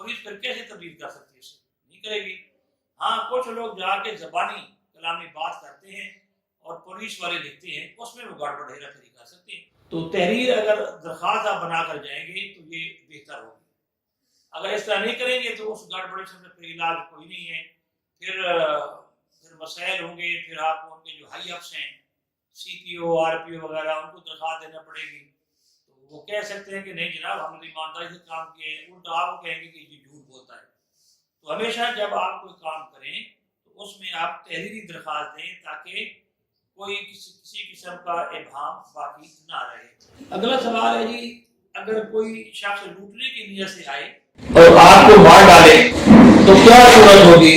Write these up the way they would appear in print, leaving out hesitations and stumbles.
Police پھر کیسے تبدیل کر سکتی ہے؟ نہیں کرے گی۔ ہاں کچھ لوگ جا کے زبانی کلامی بات کرتے ہیں اور پولیس والے لکھتے ہیں، اس میں وہ گڑبڑ ہیرا پھیری کر سکتے ہیں۔ تو تحریر اگر درخواست آپ بنا کر جائیں گے تو یہ بہتر ہوگی۔ اگر اس طرح نہیں کریں گے تو اس گڑبڑی سے پھر علاج کوئی نہیں ہے، پھر مسائل ہوں گے، پھر آپ کو ان کے جو ہائی اپس ہیں سی پی او آر پی او وغیرہ ان کو درخواست دینا پڑے گی، تو وہ کہہ سکتے ہیں کہ نہیں جناب ہم نے ایمانداری سے کام کیے ہیں، الٹا آپ کو کہیں گے کہ یہ جھوٹ بولتا ہے۔ تو ہمیشہ جب آپ کوئی کام کریں تو اس میں آپ تحریری درخواست دیں تاکہ کوئی کسی قسم کا ابہام باقی نہ رہے۔ اگلا سوال ہے جی، اگر کوئی شخص لوٹنے کی نیت سے آئے اور آپ کو مار ڈالے تو کیا صورت ہوگی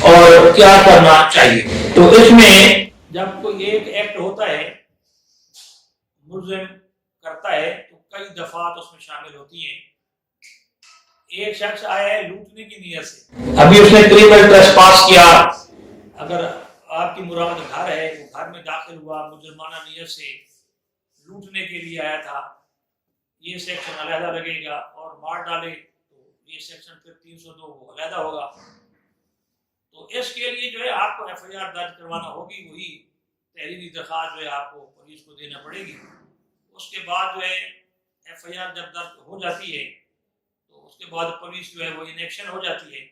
اور کیا کرنا چاہیے؟ تو اس میں جب کوئی ایک ایکٹ ہوتا ہے ملزم کرتا ہے تو کئی دفعات اس میں شامل ہوتی ہیں۔ ایک شخص آیا ہے لوٹنے کی نیت سے، ابھی اس نے کریمنل ٹریسپاس کیا، اگر آپ کی مراد گھر ہے وہ گھر میں داخل ہوا مجرمانہ نیت سے لوٹنے کے لیے آیا تھا، یہ سیکشن علیحدہ لگے گا، اور مار ڈالے تو یہ سیکشن پھر 302 وہ علیحدہ ہوگا۔ تو اس کے لیے جو ہے آپ کو ایف آئی آر درج کروانا ہوگی، وہی تحریری درخواست جو ہے آپ کو پولیس کو دینا پڑے گی۔ اس کے بعد جو ہے ایف آئی آر جب درج ہو جاتی ہے تو اس کے بعد پولیس جو ہے وہ ان ایکشن ہو جاتی ہے،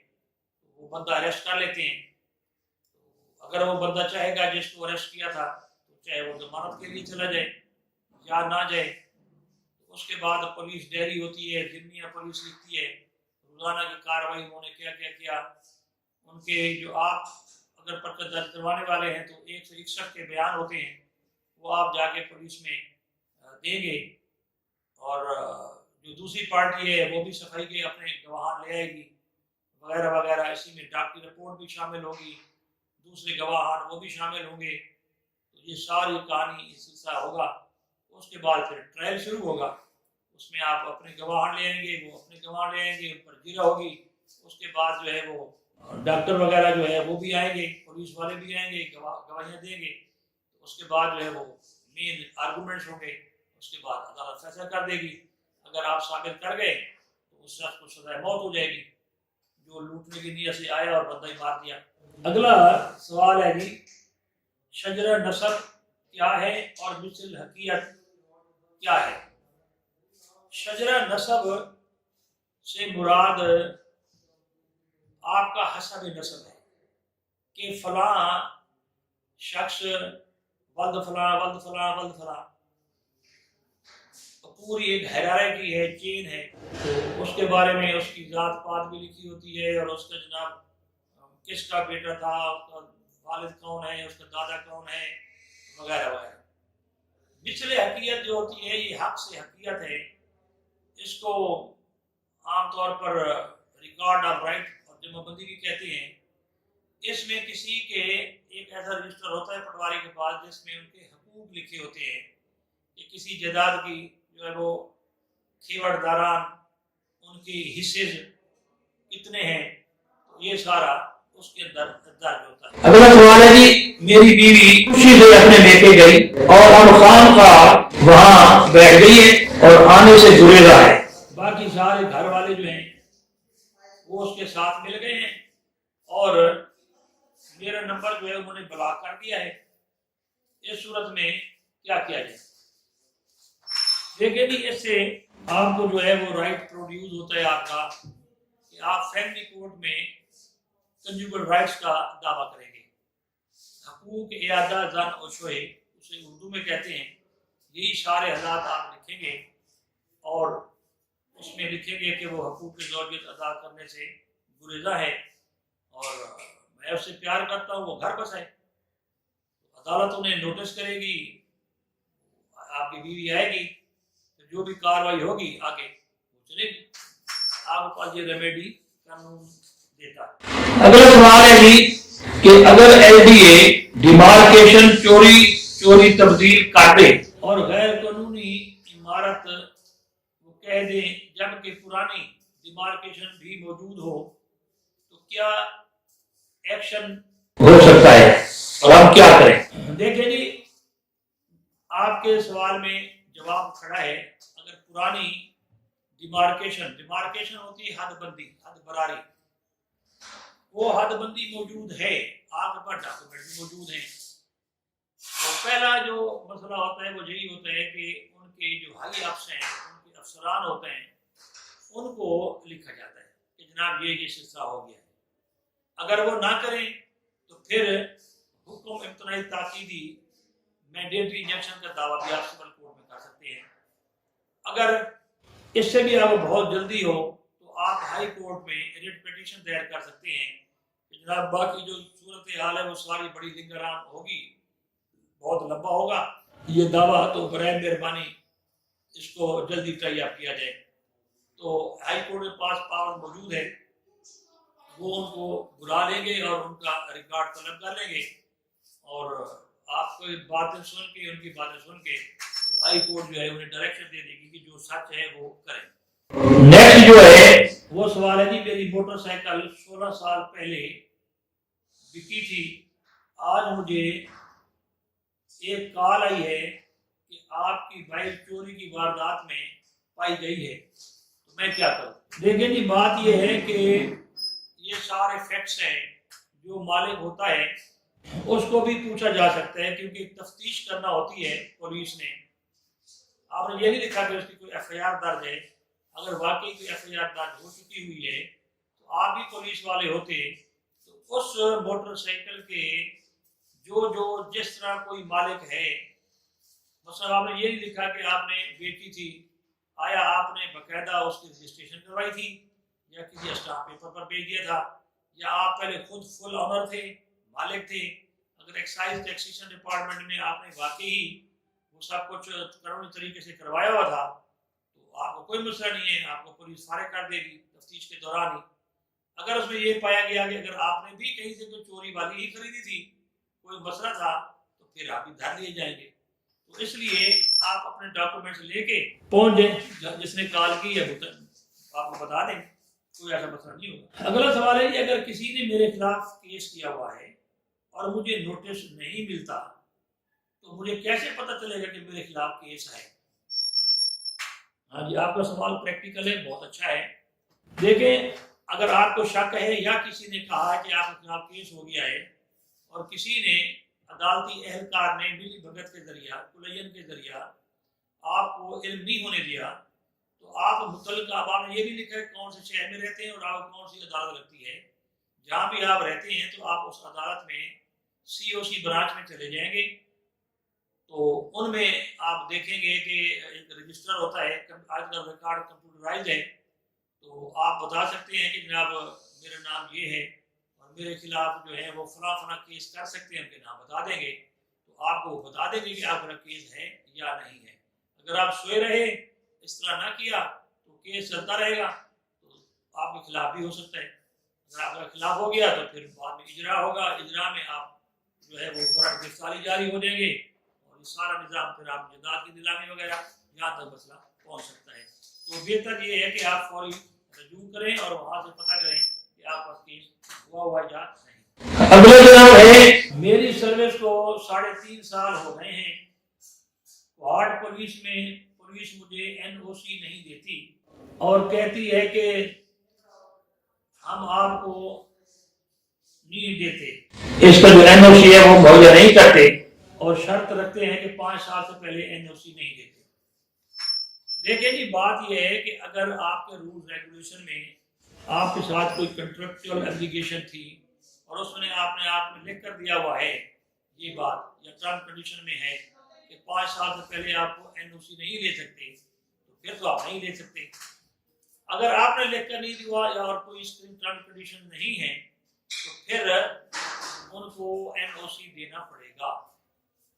وہ بندہ اریسٹ کر لیتے ہیں۔ اگر وہ بندہ چاہے گا جس کو اریسٹ کیا تھا تو چاہے وہ ضمانت کے لیے چلا جائے یا نہ جائے، اس کے بعد پولیس ڈائری ہوتی ہے، ضمنیہ پولیس لکھتی ہے روزانہ کی کارروائی انہوں نے کیا کیا کیا، ان کے جو آپ اگر پرچہ درج کروانے والے ہیں تو 161 کے بیان ہوتے ہیں، وہ آپ جا کے پولیس میں دیں گے، اور جو دوسری پارٹی ہے وہ بھی صفائی کے اپنے گواہان لے آئے گی وغیرہ وغیرہ۔ اسی میں ڈاکٹری رپورٹ بھی شامل ہوگی، دوسرے گواہان وہ بھی شامل ہوں گے، تو یہ ساری کہانی اس سلسلہ ہوگا۔ اس کے بعد پھر ٹرائل شروع ہوگا، اس میں آپ اپنے گواہ لے آئیں گے، وہ اپنے گواہ لے آئیں گے، ان پر جرا ہوگی۔ اس کے بعد جو ہے وہ ڈاکٹر وغیرہ جو ہے وہ بھی آئیں گے، پولیس والے بھی آئیں گے، گواہیاں دیں گے۔ اس کے بعد جو ہے وہ مین آرگومنٹس ہوں گے، اس کے بعد عدالت فیصلہ کر دے گی۔ اگر آپ ثابت کر گئے تو اس شخص کو سزائے موت ہو جائے گی جو لوٹنے کی نیت سے آیا اور بندہ ہی مار دیا۔ اگلا سوال ہے جی، شجرہ نسب کیا ہے اور مثل حقیقت کیا ہے؟ شجرہ نسب سے مراد آپ کا حسب نسب ہے کہ فلاں شخص ولد فلاں ولد فلاں ولد فلاں، پوری ایک ہیرارکی ہے، چین ہے، اس کے بارے میں اس کی ذات پات بھی لکھی ہوتی ہے، اور اس کا جناب کس کا بیٹا تھا، اس کا والد کون ہے، اس کا دادا کون ہے، وغیرہ وغیرہ۔ مثل حقیقت جو ہوتی ہے یہ حق سے حقیقت ہے، اس کو عام طور پر ریکارڈ آف رائٹ اور جمع بندی بھی کہتے ہیں۔ اس میں کسی کے ایک ایسا رجسٹر ہوتا ہے پٹواری کے پاس جس میں ان کے حقوق لکھے ہوتے ہیں کہ کسی جائیداد کی جو ہے وہ کھیوڑ داران ان کی حصے کتنے ہیں، تو یہ سارا اس کے اندر درج ہوتا ہے۔ اگلا سوال ہے جی، میری بیوی خوشی سے اپنے میکے گئی اور اب خام کا وہاں بیٹھ گئی ہے اور آنے سے گریزا ہے، باقی سارے گھر والے جو ہیں وہ اس کے ساتھ مل گئے ہیں اور میرا نمبر جو ہے انہوں نے بلاک کر دیا ہے۔ اس صورت میں کیا کیا جائے؟ دیکھیں جی، اس سے آپ کو جو ہے وہ رائٹ پروڈیوس ہوتا ہے آپ کا کہ آپ فیملی کورٹ میں کنجوگل رائٹس کا دعویٰ کریں گے۔ حقوق اعادہ زن و شوہے اسے اردو میں کہتے ہیں، یہی سارے حالات آپ لکھیں گے اور اس میں لکھیں گے کہ وہ حقوق زوجیت ادا کرنے سے گریزہ ہے اور میں اس سے پیار کرتا ہوں، وہ گھر بس ہے۔ عدالت انہیں نوٹس کرے گی، آپ کی بیوی آئے گی، جو بھی کاروائی ہوگی آگے وہ چلے گی، آپ کے پاس یہ ریمیڈی قانون دیتا ہے۔ اگلا سوال ہے جی کہ اگر ایل ڈی اے ڈیمارکیشن چوری تبدیل کر دے اور غیر قانونی عمارت وہ کہہ دیں جبکہ پرانی ڈیمارکیشن بھی موجود ہو تو کیا ایکشن ہو سکتا ہے اور ہم کیا کریں؟ دیکھیں جی، آپ کے سوال میں جواب کھڑا ہے، اگر پرانی ڈیمارکیشن ہوتی ہے حد بندی، حد براری، وہ حد بندی موجود ہے، آپ کے پاس ڈاکومنٹ موجود ہیں. تو پہلا جو مسئلہ ہوتا ہے وہ یہی ہوتا ہے کہ ان کے جو ہائی اپس ہیں، ان کے افسران ہوتے ہیں، ان کو لکھا جاتا ہے کہ جناب یہ سلسلہ ہو گیا ہے. اگر وہ نہ کریں تو پھر حکم امتناعی تاکیدی مینڈیٹری انجنکشن کا دعویٰ بھی آپ سول کورٹ میں کر سکتے ہیں. اگر اس سے بھی آپ بہت جلدی ہو تو آپ ہائی کورٹ میں ریٹ پٹیشن دائر کر سکتے ہیں کہ جناب باقی جو صورتحال ہے وہ ساری بڑی لنگران ہوگی، بہت لمبا ہوگا، یہ دعویٰ تو برائے مہربانی اس کو جلدی ٹرائی اپ کیا جائے. تو ہائی کورٹ کے پاس پاور موجود ہے، وہ ان کو بلا لیں گے اور ان کا ریکارڈ طلب کر لیں گے، اور آپ کو باتیں سن کے، ان کی باتیں سن کے ہائی کورٹ جو ہے انہیں ڈائریکشن دے دے گی کہ جو سچ ہے وہ کریں. نیکسٹ جو ہے وہ سوال ہے جی، میری موٹر سائیکل 16 سال پہلے بکی تھی، آج مجھے ایک کال آئی ہے کہ آپ کی بائک چوری کی واردات میں پائی گئی ہے، تو میں کیا کروں؟ دیکھیں جی، بات یہ ہے کہ یہ سارے فیکٹس ہیں، جو مالک ہوتا ہے اس کو بھی پوچھا جا سکتا ہے، کیونکہ تفتیش کرنا ہوتی ہے پولیس نے. آپ نے یہ نہیں لکھا کہ اس کی کوئی ایف آئی آر درج ہے. اگر واقعی کوئی ایف آئی آر درج ہو چکی ہوئی ہے تو آپ بھی پولیس والے ہوتے تو اس موٹر سائیکل کے جو جس طرح کوئی مالک ہے، مثلا آپ نے یہ نہیں لکھا کہ آپ نے بیچی تھی، آیا آپ نے باقاعدہ اس کی رجسٹریشن کروائی تھی یا کسی اسٹامپ پیپر پر بھیج دیا تھا، یا آپ پہلے خود فل آنر تھے، مالک تھے. اگر ایکسائز ٹیکسیشن ڈپارٹمنٹ میں آپ نے واقعی وہ سب کچھ قانونی طریقے سے کروایا ہوا تھا تو آپ کو کوئی مسئلہ نہیں ہے، آپ کو پولیس فارغ کر دے گی تفتیش کے دوران ہی. اگر اس میں یہ پایا گیا کہ اگر آپ نے بھی کہیں سے کوئی چوری والی ہی خریدی تھی، کوئی مسئلہ تھا، تو پھر آپ بھی دھر لیے جائیں گے. تو اس لیے آپ اپنے ڈاکومنٹس لے کے پہنچ جائیں، جس نے کال کی ہے آپ کو بتا دیں، کوئی ایسا مسئلہ نہیں ہوگا. اگلا سوال ہے کہ اگر کسی نے میرے خلاف کیس کیا ہوا ہے اور مجھے نوٹس نہیں ملتا تو مجھے کیسے پتہ چلے گا کہ میرے خلاف کیس ہے؟ ہاں جی، آپ کا سوال پریکٹیکل ہے، بہت اچھا ہے. دیکھیں، اگر آپ کو شک ہے یا کسی نے کہا کہ آپ کے خلاف کیس ہو گیا ہے اور کسی نے عدالتی اہلکار نے ملی بھگت کے ذریعہ، کلین کے ذریعہ آپ کو علم نہیں ہونے دیا، تو آپ متعلقہ، آپ نے یہ بھی لکھا ہے کون سے شہر میں رہتے ہیں اور آپ کون سی عدالت لگتی ہے. جہاں بھی آپ رہتے ہیں تو آپ اس عدالت میں سی او سی برانچ میں چلے جائیں گے، تو ان میں آپ دیکھیں گے کہ ایک رجسٹر ہوتا ہے، آج کل ریکارڈ کمپیوٹرائزڈ ہے، تو آپ بتا سکتے ہیں کہ جناب میرا نام یہ ہے اور میرے خلاف جو ہے وہ فلاں فلاں کیس کر سکتے ہیں، ان کے نام بتا دیں گے، تو آپ کو بتا دیں گے کہ آپ کا کیس ہے یا نہیں ہے. اگر آپ سوئے رہے، اس طرح نہ کیا تو کیس چلتا رہے گا، تو آپ کے خلاف بھی ہو سکتا ہے. اگر آپ کے خلاف ہو گیا تو پھر بعد میں اجرا ہوگا، اجرا میں آپ جو ہے وہ برق گرفتاری جاری ہو جائیں گے، اور یہ سارا نظام پھر آپ جائیداد کی نیلامی وغیرہ یہاں تک مسئلہ پہنچ سکتا ہے. تو بہتر یہ ہے کہ آپ فوری رجوع کریں اور وہاں سے پتہ کریں کہ آپ کا کیس ہوا یا نہیں. اگلا جناب ہے، میری سروس کو 3.5 سال ہو گئے ہیں، کوہاٹ پولیس میں پولیس مجھے این او سی نہیں دیتی اور کہتی ہے کہ ہم آپ کو نہیں دیتے، اس کا جو این او سی ہے وہ مہیا نہیں کرتے اور شرط رکھتے ہیں کہ 5 سال سے پہلے این او سی نہیں دیتے. دیکھیں جی، بات یہ ہے کہ اگر آپ کے رول ریگولیشن میں آپ کے ساتھ کوئی کنٹریکچوئل ایبلیگیشن تھی اور اس نے آپ نے لکھ کر دیا ہوا ہے یہ بات، یا ٹرم کنڈیشن میں ہے کہ 5 سال سے پہلے آپ کو این او سی نہیں لے سکتے، تو پھر تو آپ نہیں لے سکتے. اگر آپ نے لکھ کر نہیں دیا یا اور کوئی ٹرم کنڈیشن نہیں ہے تو پھر ان کو این او سی دینا پڑے گا.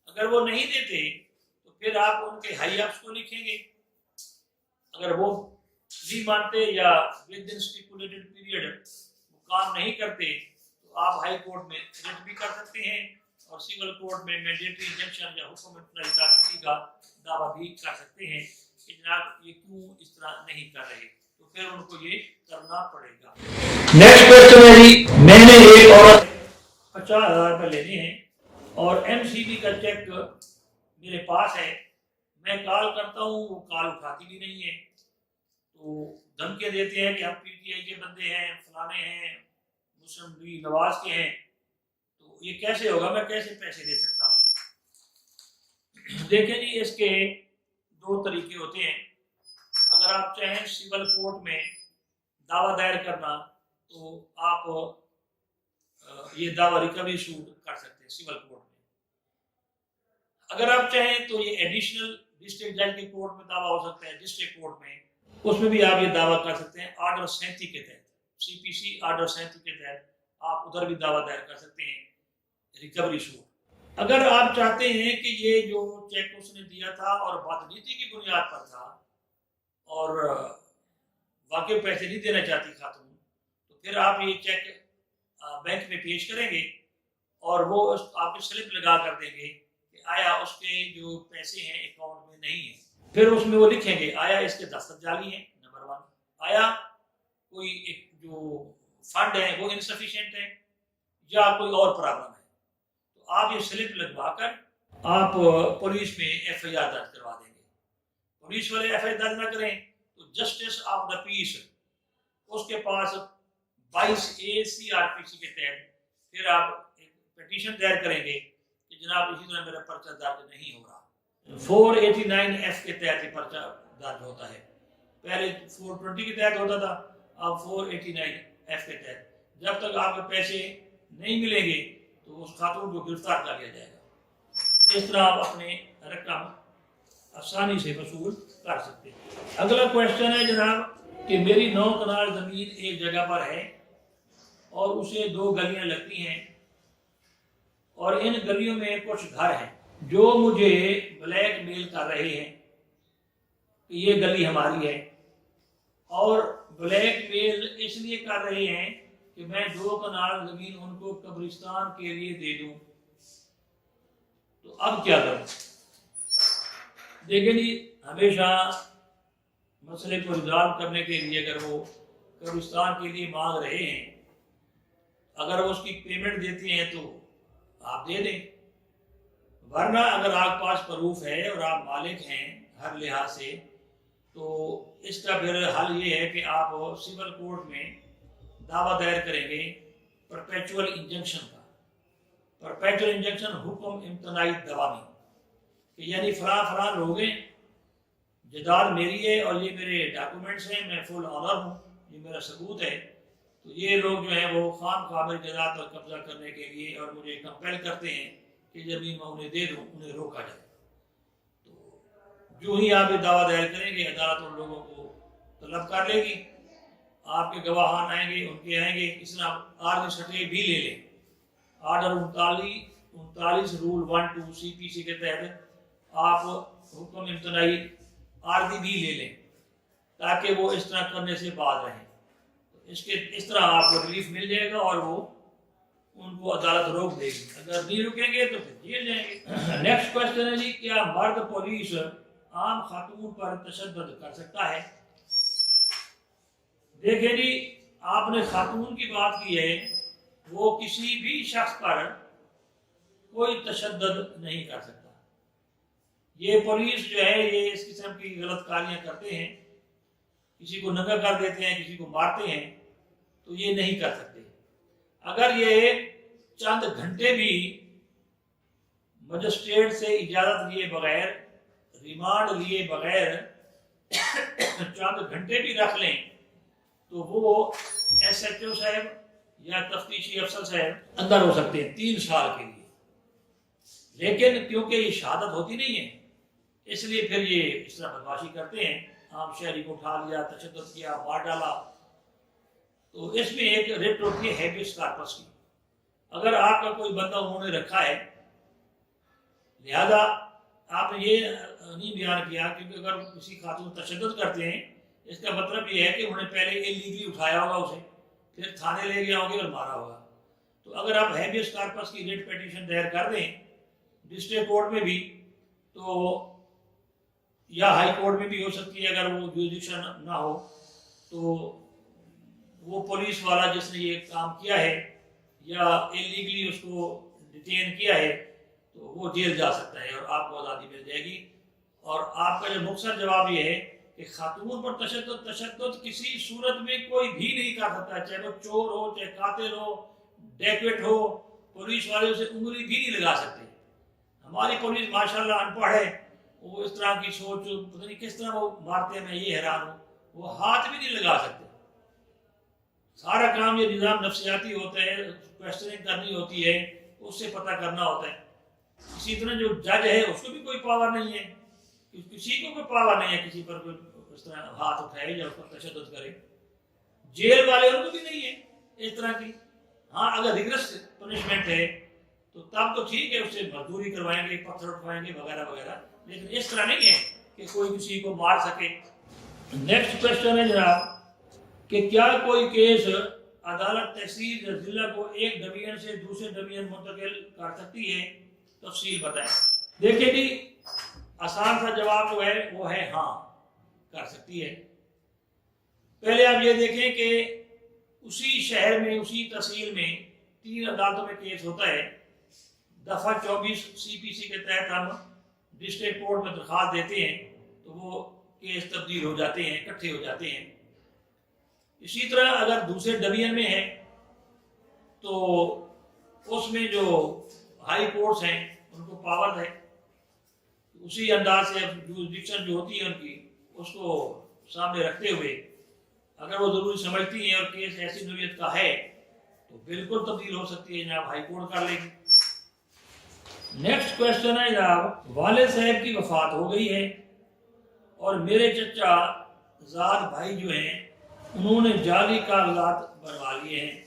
اگر وہ نہیں دیتے تو پھر آپ ان کے ہائی اپس کو لکھیں گے، اگر وہ نہیں مانتے یا ود ان اسٹیپولیٹڈ پیریڈ وہ کام نہیں کرتے تو آپ ہائی کورٹ میں ریٹ بھی کر سکتے ہیں اور سول کورٹ میں مینڈیٹری انجنکشن یا حکم امتناعی تاکیدی کا دعویٰ بھی کر سکتے ہیں کہ جناب یہ کیوں اس طرح نہیں کر رہے، تو پھر ان کو یہ کرنا پڑے گا. نیکسٹ کوسچن ہے جی، میں نے ایک عورت 50,000 روپے لینے ہیں اور ایم سی بی کا چیک میرے پاس ہے، میں کال کرتا ہوں وہ کال اٹھاتی بھی نہیں ہے، تو دھمکیاں دیتے ہیں کہ ہم PTI کے بندے ہیں، فلانے ہیں، مسلم لیگ نواز کے ہیں، تو یہ کیسے ہوگا، میں کیسے پیسے دے سکتا ہوں؟ دیکھیں جی، اس کے دو طریقے ہوتے ہیں۔ اگر آپ چاہیں سول کورٹ میں دعویٰ دائر کرنا تو آپ یہ دعویٰ ریکوری سوٹ کر سکتے ہیں سول کورٹ میں۔ اگر آپ چاہیں تو یہ ایڈیشنل ڈسٹرکٹ جج کے کورٹ میں دعویٰ ہو سکتا ہے، ڈسٹرکٹ کورٹ میں، اس میں بھی آپ یہ دعویٰ کر سکتے ہیں آرڈر 37 کے تحت، CPC آرڈر 37 کے تحت آپ ادھر بھی دعویٰ دائر کر سکتے ہیں ریکوری سوٹ۔ اگر آپ چاہتے ہیں کہ یہ جو چیک اس نے دیا تھا اور بدنیتی کی بنیاد پر تھا اور واقعی پیسے نہیں دینا چاہتی خاتون، تو پھر آپ یہ چیک بینک میں پیش کریں گے اور وہ آپ کی سلپ لگا کر دیں گے کہ آیا اس کے جو پیسے ہیں اکاؤنٹ میں نہیں ہیں۔ پھر اس میں وہ لکھیں گے آیا اس کے دستخط جعلی ہیں، نمبر 1، آیا کوئی ایک جو فنڈ ہے وہ انسفیشینٹ ہے یا کوئی اور پرابلم ہے، تو آپ یہ سلپ لگوا کر آپ پولیس میں FIR درج کروا دیں گے۔ پولیس والے FIR درج نہ کریں تو جسٹس آف دا پیس اس کے پاس 22A CRPC کے تحت پھر آپ ایک پیٹیشن دائر کریں گے کہ جناب اسی طرح میرا پرچہ درج نہیں ہو رہا۔ 489F کے تحت یہ پرچہ درج ہوتا ہے، پہلے 420 کے تحت ہوتا تھا، اب 489F کے تحت۔ جب تک آپ کے پیسے نہیں ملیں گے تو اس خاتون کو گرفتار کر لیا جائے گا۔ اس طرح آپ اپنے رقم آسانی سے وصول کر سکتے ہیں۔ اگلا کوشچن ہے جناب کہ میری 9 کنال زمین ایک جگہ پر ہے اور اسے 2 گلیاں لگتی ہیں اور ان گلیوں میں کچھ گھر ہیں جو مجھے بلیک میل کر رہے ہیں کہ یہ گلی ہماری ہے، اور بلیک میل اس لیے کر رہے ہیں کہ میں 2 کنال زمین ان کو قبرستان کے لیے دے دوں، تو اب کیا کروں؟ دیکھیں جی، ہمیشہ مسئلے کو ریزالو کرنے کے لیے اگر وہ قبرستان کے لیے مانگ رہے ہیں، اگر وہ اس کی پیمنٹ دیتے ہیں تو آپ دے دیں، ورنہ اگر آپ پاس پروف ہے اور آپ مالک ہیں ہر لحاظ سے، تو اس کا پھر حل یہ ہے کہ آپ سول کورٹ میں دعویٰ دائر کریں گے پرپیچول انجنکشن کا۔ پرپیچول انجنکشن حکم امتناعی دوامی، کہ یعنی فلاں لوگ ہیں، جائیداد میری ہے اور یہ میرے ڈاکومنٹس ہیں، میں فل آنر ہوں، یہ میرا ثبوت ہے، تو یہ لوگ جو ہیں وہ خام خواہ میری جائیداد پر قبضہ کرنے کے لیے اور مجھے کمپیل کرتے ہیں کہ زمین میں انہیں دے دوں، انہیں روکا جائے۔ تو جو ہی آپ یہ دعویٰ دائر کریں گے عدالت ان لوگوں کو طلب کر لے گی، آپ کے گواہان آئیں گے، ان کے آئیں گے، اس طرح عارضی سٹے بھی لے لیں۔ آرڈر 39 رول 12 CPC کے تحت آپ حکم امتناعی عارضی بھی لے لیں تاکہ وہ اس طرح کرنے سے باز رہیں، اس طرح آپ کو ریلیف مل جائے گا اور وہ ان کو عدالت روک دے گی۔ اگر نہیں رکیں گے تو پھر جیل جائیں گے۔ نیکسٹ کوشچن ہے جی، کیا مرد پولیس عام خاتون پر تشدد کر سکتا ہے؟ دیکھیں جی، آپ نے خاتون کی بات کی ہے، وہ کسی بھی شخص پر کوئی تشدد نہیں کر سکتا۔ یہ پولیس جو ہے یہ اس قسم کی غلط کاریاں کرتے ہیں، کسی کو ننگا کر دیتے ہیں، کسی کو مارتے ہیں، تو یہ نہیں کر سکتے۔ اگر یہ چند گھنٹے بھی مجسٹریٹ سے اجازت لیے بغیر، ریمانڈ لیے بغیر چند گھنٹے بھی رکھ لیں تو وہ SHO صاحب یا تفتیشی افسر صاحب اندر ہو سکتے ہیں 3 سال کے لیے، لیکن کیونکہ یہ شہادت ہوتی نہیں ہے اس لیے پھر یہ اس طرح بدمعاشی کرتے ہیں، عام شہری کو اٹھا لیا، تشدد کیا، مار ڈالا۔ تو اس میں ایک ریٹ ہوتی ہے ہیبیس کارپس کی۔ اگر آپ کا کوئی بندہ انہوں نے رکھا ہے، لہذا آپ نے یہ نہیں بیان کیا، کیونکہ اگر کسی خاتون تشدد کرتے ہیں اس کا مطلب یہ ہے کہ انہوں نے پہلے انلیگلی اٹھایا ہوگا اسے، پھر تھانے لے گیا ہوگا اور مارا ہوگا۔ تو اگر آپ ہیبیس کارپس کی ریٹ پیٹیشن دائر کر دیں ڈسٹرکٹ کورٹ میں بھی، تو یا ہائی کورٹ میں بھی ہو سکتی ہے، اگر وہ جوریڈکشن نہ ہو تو وہ پولیس والا جس نے یہ کام کیا ہے یا انلیگلی اس کو ڈیٹین کیا ہے تو وہ جیل جا سکتا ہے اور آپ کو آزادی مل جائے گی۔ اور آپ کا جو مختصر جواب یہ ہے کہ خاتون پر تشدد کسی صورت میں کوئی بھی نہیں کر سکتا، چاہے وہ چور ہو، چاہے قاتل ہو، ڈیکویٹ ہو، پولیس والے اسے انگلی بھی نہیں لگا سکتے۔ ہماری پولیس ماشاءاللہ ان پڑھ ہے، وہ اس طرح کی سوچ پتہ نہیں کس طرح وہ مارتے ہیں، میں یہ حیران ہوں، وہ ہاتھ بھی نہیں لگا سکتے۔ سارا کام یہ نظام نفسیاتی ہوتا ہے، کویسچننگ کرنی ہوتی ہے، اس سے پتہ کرنا ہوتا ہے۔ اسی طرح جو جج ہے اس کو بھی کوئی پاور نہیں ہے، کسی کو کوئی پاور نہیں ہے کسی پر کوئی اس طرح ہاتھ اٹھائے یا اس پر تشدد کرے۔ جیل والے ان کو بھی نہیں ہے اس طرح کی۔ ہاں اگر ریگریس پنشمنٹ ہے تو تب تو ٹھیک ہے، اس سے مزدوری کروائیں گے، پتھر اٹھوائیں گے وغیرہ وغیرہ، لیکن اس طرح نہیں ہے کہ کوئی کسی کو مار سکے۔ نیکسٹ کوشچن ہے جناب کہ کیا کوئی کیس عدالت تحصیل یا ضلع کو ایک ڈویژن سے دوسرے ڈویژن منتقل کر سکتی ہے؟ تفصیل بتائیں۔ دیکھیں جی، آسان سا جواب جو ہے وہ ہے ہاں، کر سکتی ہے۔ پہلے آپ یہ دیکھیں کہ اسی شہر میں، اسی تحصیل میں 3 عدالتوں میں کیس ہوتا ہے۔ دفعہ 24 CPC کے تحت ہم ڈسٹرکٹ کورٹ میں درخواست دیتے ہیں تو وہ کیس تبدیل ہو جاتے ہیں، اکٹھے ہو جاتے ہیں۔ اسی طرح اگر دوسرے ڈویژن میں ہے تو اس میں جو ہائی کورٹس ہیں ان کو پاور ہے، اسی انداز سے جورسڈکشن جو ہوتی ہے ان کی، اس کو سامنے رکھتے ہوئے اگر وہ ضروری سمجھتی ہیں اور کیس ایسی نوعیت کا ہے تو بالکل تبدیل ہو سکتی ہے جناب، ہائی کورٹ کر لے گی۔ نیکسٹ کوشچن ہے جناب، والد صاحب کی وفات ہو گئی ہے اور میرے چچا زاد بھائی جو ہیں انہوں نے جعلی کاغذات بنوا لیے ہیں،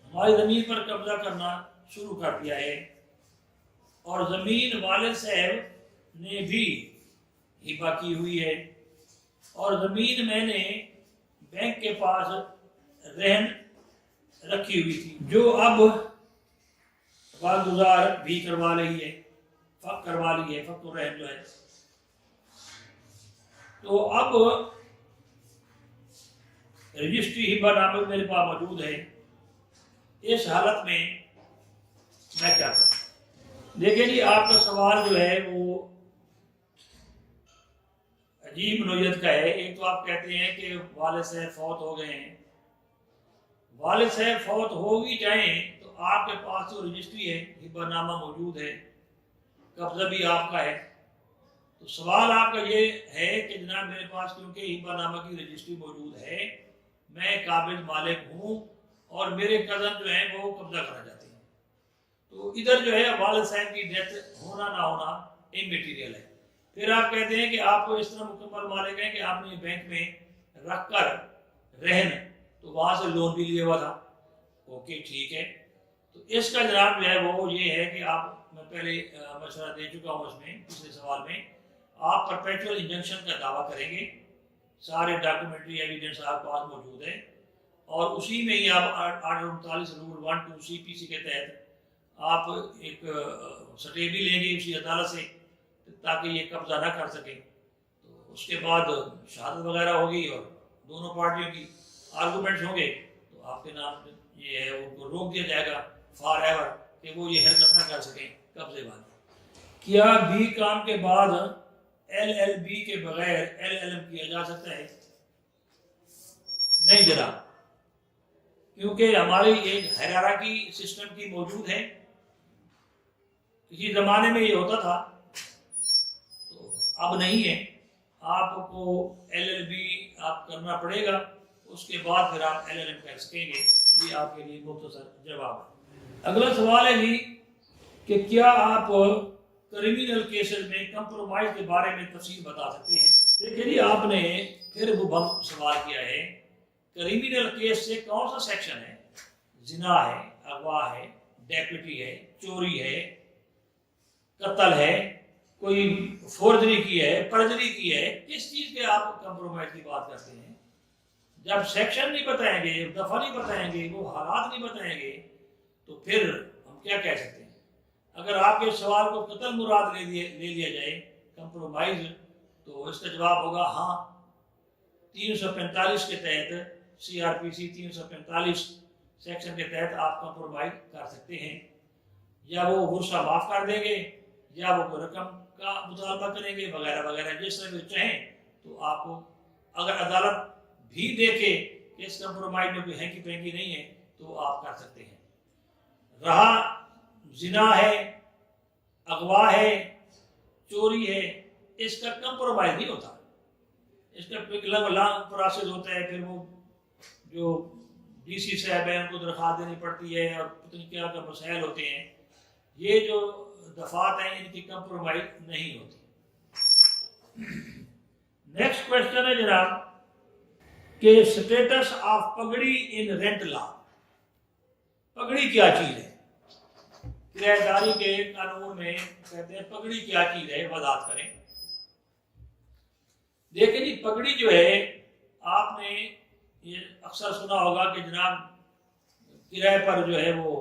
ہماری زمین پر قبضہ کرنا شروع کر دیا ہے، اور زمین والد صاحب نے بھی ہبہ کی ہوئی ہے، اور زمین میں نے بینک کے پاس رہن رکھی ہوئی تھی جو اب واگزار بھی کروا رہی ہے، فق کروا لی ہے، فق الرحم جو ہے۔ تو اب رجسٹری ہبہ نامہ میرے پاس موجود ہے، اس حالت میں میں کیا کروں؟ دیکھیں جی، آپ کا سوال جو ہے وہ عجیب نوعیت کا ہے۔ ایک تو آپ کہتے ہیں کہ والد صاحب فوت ہو گئے ہیں، والد صاحب فوت ہو بھی جائیں تو آپ کے پاس جو رجسٹری ہے، ہبہ نامہ موجود ہے، قبضہ بھی آپ کا ہے۔ تو سوال آپ کا یہ ہے کہ جناب میرے پاس کیونکہ ہبہ نامہ کی رجسٹری موجود ہے، میں قابل مالک ہوں اور میرے کزن جو ہیں وہ قبضہ کرنا چاہتے ہیں، تو ادھر جو ہے والد صاحب کی ڈیتھ ہونا نہ ہونا اممیٹیریل ہے۔ پھر آپ کہتے ہیں کہ آپ کو اس طرح مکمل مالک ہیں کہ آپ نے بینک میں رکھ کر رہن، تو وہاں سے لون بھی لیا ہوا تھا، اوکے ٹھیک ہے۔ تو اس کا جواب جو ہے وہ یہ ہے کہ آپ، میں پہلے مشورہ دے چکا ہوں اس میں پچھلے سوال میں، آپ پرپیچول انجنکشن کا دعویٰ کریں گے، سارے ڈاکومنٹری ایویڈنس آپ کے پاس موجود ہے، اور اسی میں ہی آپ آرڈر 39 رول 12 CPC کے تحت آپ ایک سٹے بھی لیں گے اسی عدالت سے تاکہ یہ قبضہ نہ کر سکیں۔ تو اس کے بعد شہادت وغیرہ ہوگی اور دونوں پارٹیوں کی آرگومنٹس ہوں گے، تو آپ کے نام یہ ہے ان کو روک دیا جائے گا فار ایور کہ وہ یہ حرکت نہ کر سکیں قبضے بعد۔ کیا بی کام کے بعد LLB کے بغیر LLM کیا جا سکتا ہے؟ نہیں جناب، کیونکہ ہماری ایک ہیرارکی سسٹم کی موجود ہے۔ کسی زمانے میں یہ ہوتا تھا، تو اب نہیں ہے، آپ کو LLB آپ کرنا پڑے گا، اس کے بعد پھر آپ LLM کر سکیں گے۔ یہ آپ کے لیے مختصر جواب ہے۔ اگلا سوال ہے جی کہ کیا آپ کریمنل کیسز میں کمپرومائز کے بارے میں تفصیل بتا سکتے ہیں؟ دیکھیں جی، آپ نے پھر وہ بم سوال کیا ہے، کریمنل کیس سے کون سا سیکشن ہے؟ زنا ہے، اغوا ہے، ڈیکوٹی ہے، چوری ہے، قتل ہے، کوئی فورجری کی ہے، پرجری کی ہے، کس چیز کے آپ کمپرومائز کی بات کرتے ہیں؟ جب سیکشن نہیں بتائیں گے، دفعہ نہیں بتائیں گے، وہ حالات نہیں بتائیں گے، تو پھر ہم کیا کہہ سکتے ہیں؟ اگر آپ کے سوال کو قتل مراد لے لیا جائے کمپرومائز، تو اس کا جواب ہوگا ہاں، 345 کے تحت CRPC 345 سیکشن کے تحت آپ کمپرومائز کر سکتے ہیں، یا وہ ورثہ معاف کر دیں گے، یا وہ رقم کا مطالبہ کریں گے وغیرہ وغیرہ، جس طرح وہ چاہیں تو آپ کو اگر عدالت بھی دیکھے کہ اس کمپرومائز میں کوئی ہینکی پینکی نہیں ہے تو آپ کر سکتے ہیں. رہا زنا ہے، اغوا ہے، چوری ہے، اس کا کمپرومائز نہیں ہوتا، اس کا لانگ پروسیس ہوتا ہے. پھر وہ جو ڈی سی صاحب ہیں ان کو درخواست دینی پڑتی ہے اور پتہ کیا کیا مسائل ہوتے ہیں. یہ جو دفعات ہیں ان کی کمپرومائز نہیں ہوتی. نیکسٹ کوشچن ہے جناب کہ اسٹیٹس آف پگڑی ان رینٹ لا. پگڑی کیا چیز ہے؟ کرایہ داری کے قانون میں کہتے ہیں پگڑی کیا چیز ہے، وضاحت کریں. دیکھیں جی، پگڑی جو ہے آپ نے یہ اکثر سنا ہوگا کہ جناب کرائے پر جو ہے وہ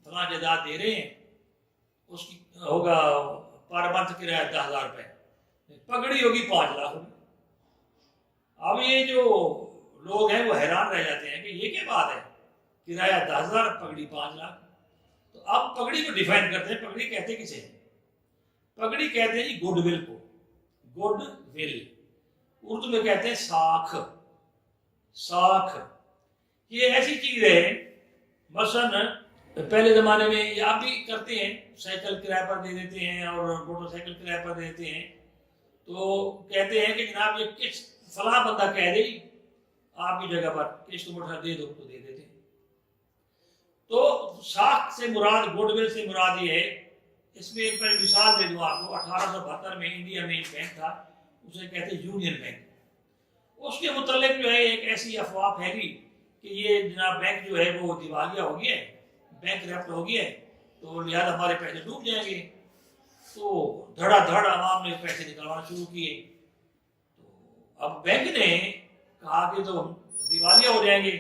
فلاں جائیداد دے رہے ہیں، اس کی ہوگا پر منتھ کرایہ 10,000 روپے، پگڑی ہوگی 5 لاکھ روپے. اب یہ جو لوگ ہیں وہ حیران رہ جاتے ہیں کہ یہ کیا بات ہے، کرایہ 10,000 پگڑی 5 لاکھ. تو اب پگڑی کو ڈیفائن کرتے ہیں. پگڑی کہتے کسے ہیں؟ پگڑی کہتے ہیں جی گڈ ول کو. گڈ ول اردو میں کہتے ہیں ساکھ. ساکھ یہ ایسی چیز ہے، مثلا پہلے زمانے میں یہ آپ بھی کرتے ہیں، سائیکل کرایہ پر دے دیتے ہیں اور موٹر سائیکل کرایہ پر دے دیتے ہیں. تو کہتے ہیں کہ جناب یہ کس فلاں بندہ کہہ دے آپ کی جگہ پر کہ اس کو موٹر دے دو تو دے دیتے ہیں. تو ساکھ سے مراد، گڈ ول سے مراد یہ ہے. اس میں ایک مثال دے دوں آپ کو. 1872 میں انڈیا میں ایک بینک تھا، اسے کہتے ہیں یونین بینک. اس کے متعلق جو ہے ایک ایسی افواہ پھیلی کہ یہ جناب بینک جو ہے وہ دیوالیہ ہو گیا ہے، بینک ریپٹ ہو گیا ہے، تو لہٰذا ہمارے پیسے ڈوب جائیں گے. تو دھڑا دھڑ عوام نے پیسے نکالوانا شروع کیے. تو اب بینک نے کہا کہ تو دیوالیہ ہو جائیں گے،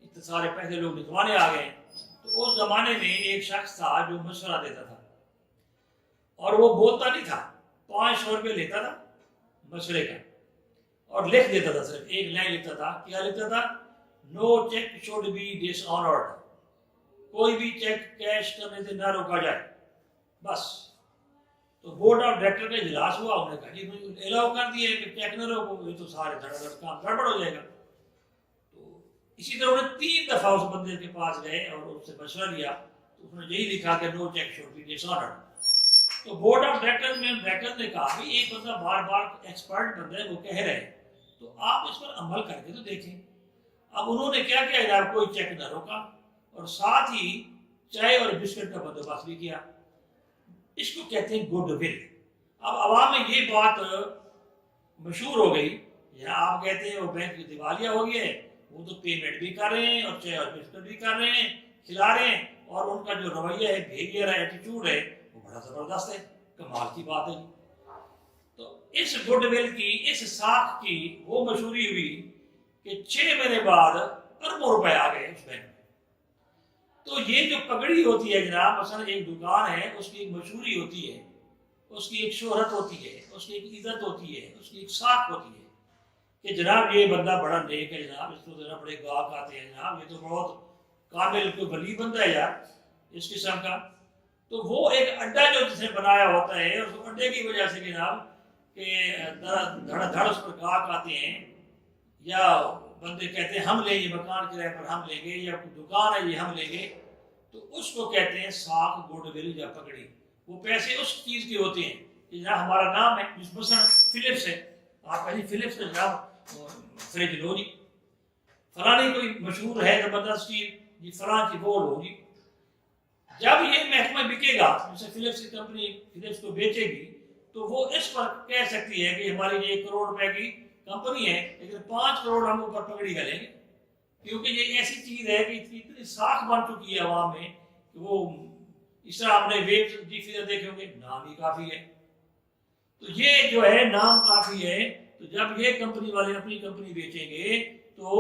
اتنے سارے پیسے لوگ نکلوانے آ گئے. تو اس زمانے میں ایک شخص تھا جو مشورہ دیتا تھا، اور وہ بولتا نہیں تھا. 500 روپے لیتا تھا مشورے کا اور لکھ دیتا تھا، صرف ایک لائن لکھتا تھا. کیا لکھتا تھا؟ No cheque should be dishonoured. کوئی بھی چیک کیش کرنے سے نہ روکا جائے، بس. تو بورڈ آف ڈائریکٹر کا اجلاس ہوا، انہوں نے کہا جی مجھے الاؤ کر دیا کہ چیک نہ روکو، یہ تو سارے دھڑ دھڑ کام گڑبڑ ہو جائے گا. تو اسی طرح انہوں نے 3 دفعہ اس بندے کے پاس گئے اور اس سے مشورہ لیا. تو اس نے یہی لکھا کہ no cheque should be dishonoured. تو بورڈ آف ڈائریکٹر نے کہا کہ ایک بندہ بار بار ایکسپرٹ بندہ ہے وہ کہہ رہے ہیں، تو آپ اس پر عمل کر کے تو دیکھیں. اب انہوں نے کیا کیا جناب؟ کوئی چیک نہ روکا اور ساتھ ہی چائے اور بسکٹ کا بندوبست بھی کیا. اس کو کہتے ہیں گڈ ول. اب عوام میں یہ بات مشہور ہو گئی، یہاں آپ کہتے ہیں وہ بینک دیوالیہ ہو گیا ہے، وہ تو پیمنٹ بھی کر رہے ہیں اور چائے اور بسکٹ بھی کر رہے ہیں، کھلا رہے ہیں، اور ان کا جو رویہ ہے، بہیویئر ہے، ایٹیٹیوڈ ہے، وہ بڑا زبردست ہے. کمال کی بات ہے. تو اس گڈ ول کی، اس ساکھ کی وہ مشہوری ہوئی کہ 6 مہینے بعد اربوں روپے آ گئے اس بینک میں. تو یہ جو پگڑی ہوتی ہے جناب، مثلا ایک دکان ہے، اس کی ایک مشہوری ہوتی ہے، اس کی ایک شہرت ہوتی ہے، اس کی ایک عزت ہوتی ہے، اس کی ایک ساکھ ہوتی ہے کہ جناب یہ بندہ بڑا نیک ہے، جناب اس کو ذرا بڑے گاہک آتے ہیں، جناب یہ تو بہت کامل کوئی ولی بندہ ہے یار اس قسم کا. تو وہ ایک اڈا جو جس نے بنایا ہوتا ہے، اس اڈے کی وجہ سے جناب کہ دھڑ دھڑ اس پر گاہک آتے ہیں، یا بندے کہتے ہیں ہم لیں یہ مکان کرائے پر ہم لیں گے، یا کوئی دکان ہے یہ ہم لیں گے. تو اس کو کہتے ہیں ساکھ، گڈ ول یا پگڑی. وہ پیسے اس چیز کے ہوتے ہیں کہ جناب ہمارا نام ہے، مثلا فلپس ہے، آپ کہیں فلپس کا جناب فریج لو جی، فلانی کوئی مشہور ہے زبردست چیز جی، فلاں کی وہ لو جی. جب یہ محکمہ بکے گا، جیسے فلپس کی کمپنی فلپس کو بیچے گی، تو وہ اس پر کہہ سکتی ہے کہ ہماری 1 کروڑ روپے کی کمپنی ہے، لیکن 5 کروڑ ہم اوپر پگڑی کا لیں گے، کیونکہ یہ ایسی چیز ہے کہ اتنی ساکھ بن چکی ہے عوام میں کہ وہ اس طرح آپ نے ویب جی فگر دیکھے ہوں گے، نام ہی کافی ہے. تو یہ جو ہے نام کافی ہے. تو جب یہ کمپنی والے اپنی کمپنی بیچیں گے تو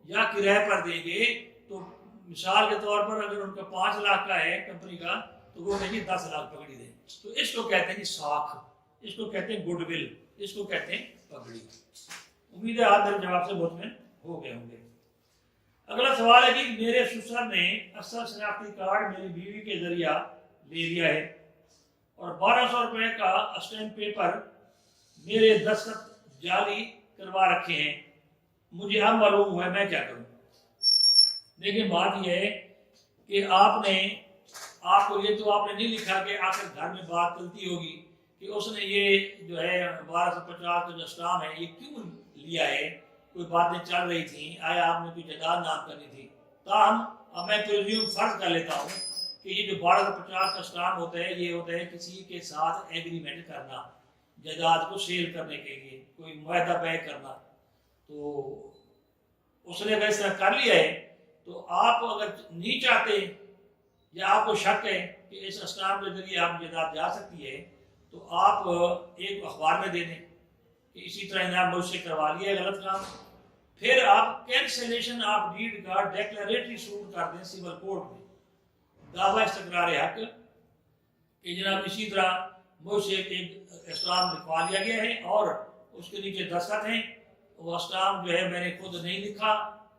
یا کرائے پر دیں گے، تو مثال کے طور پر اگر ان کا 5 لاکھ کا ہے کمپنی کا، تو وہ کہیں گے 10 لاکھ پگڑی دیں. تو اس کو کہتے ہیں ساکھ، اس کو کہتے ہیں گڈ ول، اس کو کہتے ہیں پگڑی. امید ہے آپ میرے جواب سے مطمئن ہو گئے ہوں گے. اگلا سوال ہے جی، میرے سسر نے اصل شناختی کارڈ میری بیوی کے ذریعہ لے لیا ہے اور 1200 روپے کا اسٹیمپ پیپر میرے دستخط جعلی کروا رکھے ہیں، مجھے اب معلوم ہوا ہے، میں کیا کروں؟ لیکن بات یہ ہے کہ آپ کو یہ تو آپ نے نہیں لکھا کہ آخر گھر میں بات چلتی ہوگی کہ اس نے یہ جو ہے 1250 کا جو اسٹام ہے یہ کیوں لیا ہے، کوئی باتیں چل رہی تھیں، آیا آپ نے کوئی جائیداد نام کرنی تھی؟ تاہم اب میں پریزیوم فرض کر لیتا ہوں کہ یہ جو 1250 کا اسٹام ہوتا ہے یہ ہوتا ہے کسی کے ساتھ ایگریمنٹ کرنا، جائیداد کو سیل کرنے کے لیے کوئی معاہدہ طے کرنا، تو اس نے اگر اس طرح کر لیا ہے تو آپ اگر نہیں چاہتے یا آپ کو شک ہے کہ اس اسٹام کے ذریعے آپ جائیداد جا سکتی ہے تو آپ ایک اخبار میں دے دیں کہ اسی طرح انہیں مجھ سے کروا لیا ہے غلط کام، پھر آپ کینسلیشن آف ڈیڈ کا ڈیکلریٹری سوٹ کر دیں سول کورٹ میں، دعویٰ استقرار حق کہ جناب اسی طرح مجھ سے ایک اسٹام لکھوا لیا گیا ہے اور اس کے نیچے دستخط ہیں، وہ اسٹام جو ہے میں نے خود نہیں لکھا،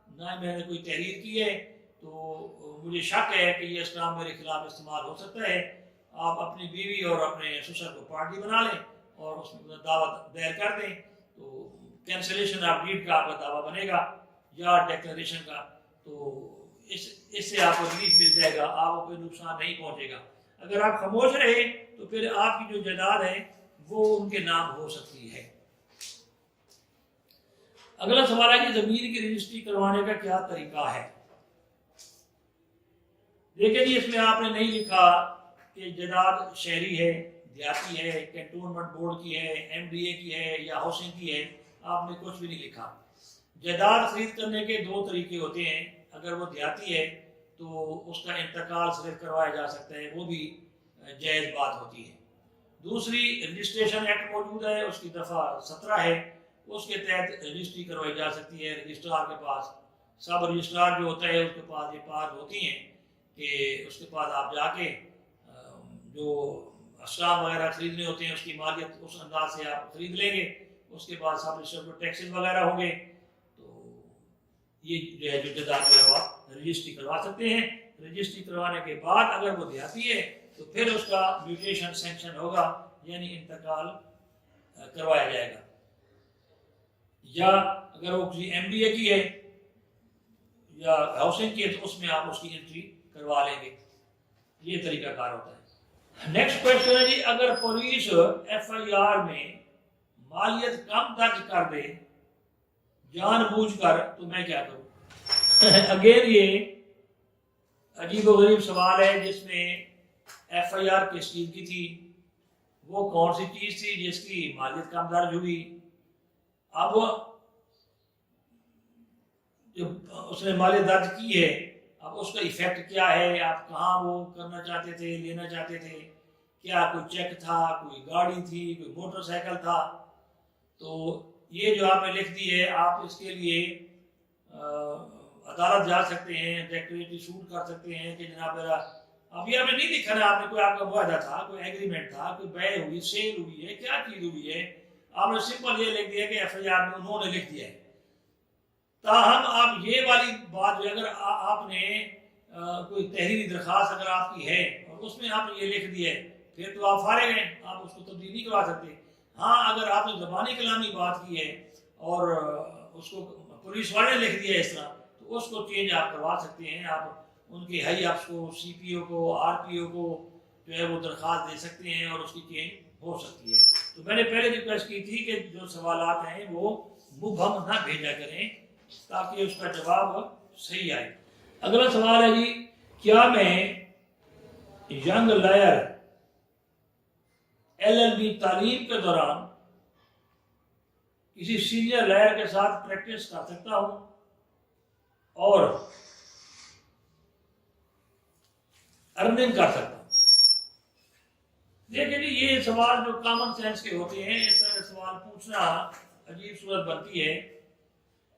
نہ میں نے کوئی تحریر کی ہے، تو مجھے شک ہے کہ یہ اسٹام میرے خلاف استعمال ہو سکتا ہے، آپ اپنی بیوی اور اپنے سسر کو پارٹی بنا لیں اور اس میں دعوت دائر کر دیں، تو کینسلیشن آف ڈیڈ کا آپ کا دعویٰ بنے گا یا ڈیکلریشن کا، تو اس سے آپ کو ریلیف مل جائے گا، آپ کو کوئی نقصان نہیں پہنچے گا۔ اگر آپ خاموش رہے تو پھر آپ کی جو جائیداد ہے وہ ان کے نام ہو سکتی ہے۔ اگلا سوال ہے کہ زمین کی رجسٹری کروانے کا کیا طریقہ ہے؟ دیکھیں جی، اس میں آپ نے نہیں لکھا کہ جائیداد شہری ہے، دیہاتی ہے، کینٹونمنٹ بورڈ کی ہے، ایم ڈی اے کی ہے یا ہاؤسنگ کی ہے، آپ نے کچھ بھی نہیں لکھا۔ جائیداد خرید کرنے کے دو طریقے ہوتے ہیں، اگر وہ دیہاتی ہے تو اس کا انتقال صرف کروایا جا سکتا ہے، وہ بھی جائز بات ہوتی ہے۔ دوسری رجسٹریشن ایکٹ موجود ہے، اس کی دفعہ 17 ہے، اس کے تحت رجسٹری کروائی جا سکتی ہے۔ رجسٹرار کے پاس، سب رجسٹرار جو ہوتا ہے اس کے پاس یہ پاس ہوتی ہیں کہ اس کے پاس آپ جا کے جو اسٹام وغیرہ خریدنے ہوتے ہیں اس کی مالیت اس انداز سے آپ خرید لیں گے، اس کے بعد سب رجسٹر ٹیکسز وغیرہ ہوں گے، تو یہ جو ہے جو جائیداد جو ہے آپ رجسٹری کروا سکتے ہیں۔ رجسٹری کروانے کے بعد اگر وہ دیہاتی ہے تو پھر اس کا میوٹیشن سینکشن ہوگا، یعنی انتقال کروایا جائے گا، یا اگر وہ کسی ایم ڈی اے کی ہے یا ہاؤسنگ کی ہے تو اس میں آپ اس کی انٹری کروا لیں گے، یہ طریقہ کار ہوتا ہے۔ نیکسٹ کوشچن ہے جی، اگر پولیس ایف آئی آر میں مالیت کم درج کر دے جان بوجھ کر تو میں کیا کروں؟ اگین یہ عجیب و غریب سوال ہے جس میں ایف آئی آر کس چیز کی تھی، وہ کون سی چیز تھی جس کی مالیت کم درج ہوئی، اب جب اس نے مالیت درج کی ہے اب اس کا ایفیکٹ کیا ہے، آپ کہاں وہ کرنا چاہتے تھے، لینا چاہتے تھے، کیا کوئی چیک تھا، کوئی گاڑی تھی، کوئی موٹر سائیکل تھا، تو یہ جو آپ نے لکھ دی ہے آپ اس کے لیے عدالت جا سکتے ہیں، ڈیکلریٹری سوٹ کر سکتے ہیں کہ جناب میرا، اب یہ آپ نے نہیں لکھا نا، آپ نے کوئی آپ کا معاہدہ تھا، کوئی ایگریمنٹ تھا، کوئی بے ہوئی، سیل ہوئی ہے، کیا چیز ہوئی ہے، آپ نے سمپل یہ لکھ دیا کہ ایف آئی آر میں انہوں نے لکھ دیا ہے۔ تاہم آپ یہ والی بات جو اگر آپ نے کوئی تحریری درخواست اگر آپ کی ہے اور اس میں آپ نے یہ لکھ دیا ہے پھر تو آپ فارغ ہیں، آپ اس کو تبدیل نہیں کروا سکتے۔ ہاں اگر آپ نے زبانی کلامی بات کی ہے اور اس کو پولیس والے نے لکھ دیا ہے اس طرح تو اس کو چینج آپ کروا سکتے ہیں، آپ ان کے ہائی اپس کو، سی پی او کو، آر پی او کو جو ہے وہ درخواست دے سکتے ہیں اور اس کی چینج ہو سکتی ہے۔ تو میں نے پہلے ریکویسٹ کی تھی کہ جو سوالات ہیں وہ مبہم نہ بھیجا کریں تاکہ اس کا جواب صحیح آئے۔ اگلا سوال ہے جی، کیا میں young lawyer L L B تعلیم کے دوران کسی سینئر لائر کے ساتھ پریکٹس کر سکتا ہوں اور ارننگ کر سکتا ہوں؟ دیکھیں جی، یہ سوال جو کامن سینس کے ہوتے ہیں، اس طرح سوال پوچھنا عجیب صورت بنتی ہے۔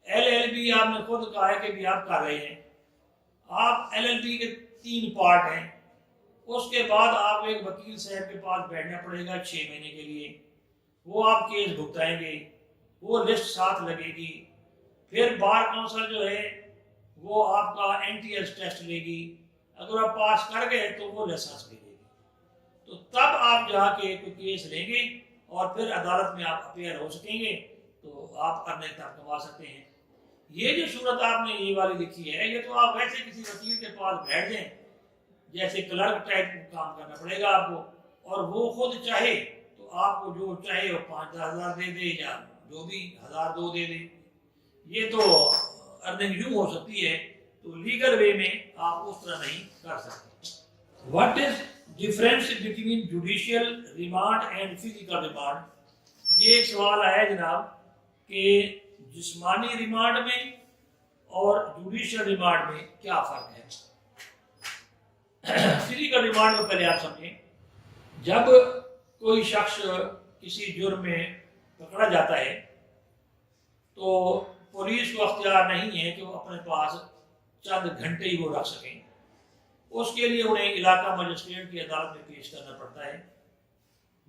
ایل ایل بی آپ نے خود کہا ہے کہ بھی آپ کر رہے ہیں، آپ ایل ایل بی کے 3 پارٹ ہیں، اس کے بعد آپ ایک وکیل صاحب کے پاس بیٹھنا پڑے گا 6 مہینے کے لیے، وہ آپ کیس بھگتائیں گے، وہ لسٹ ساتھ لگے گی، پھر بار کونسل جو ہے وہ آپ کا این ٹی ایس ٹیسٹ لے گی، اگر آپ پاس کر گئے تو وہ لائسنس دے گی، تو تب آپ جا کے کوئی کیس لیں گے اور پھر عدالت میں آپ اپیئر ہو سکیں گے۔ تو آپ ارنے تک کما سکتے ہیں۔ یہ جو صورت آپ نے یہ والی لکھی ہے، یہ تو آپ ویسے کسی وکیل کے پاس بیٹھ جائیں، جیسے کلرک ٹائپ کام کرنا پڑے گا آپ کو، اور وہ خود چاہے تو آپ کو جو چاہے وہ 5-10 ہزار دے دے یا جو بھی 1000-2 دے دے۔ یہ تو ارننگ یوں ہو سکتی ہے، تو لیگل وے میں آپ اس طرح نہیں کر سکتے۔ What is difference between judicial remand and physical remand? یہ ایک سوال آیا جناب کہ جسمانی ریمانڈ میں اور جوڈیشیل ریمانڈ میں کیا فرق ہے۔ فزیکل ریمانڈ کو پہلے آپ سمجھیں، جب کوئی شخص کسی جرم میں پکڑا جاتا ہے تو پولیس کو اختیار نہیں ہے کہ وہ اپنے پاس چند گھنٹے ہی وہ رکھ سکیں، اس کے لیے انہیں علاقہ مجسٹریٹ کی عدالت میں پیش کرنا پڑتا ہے۔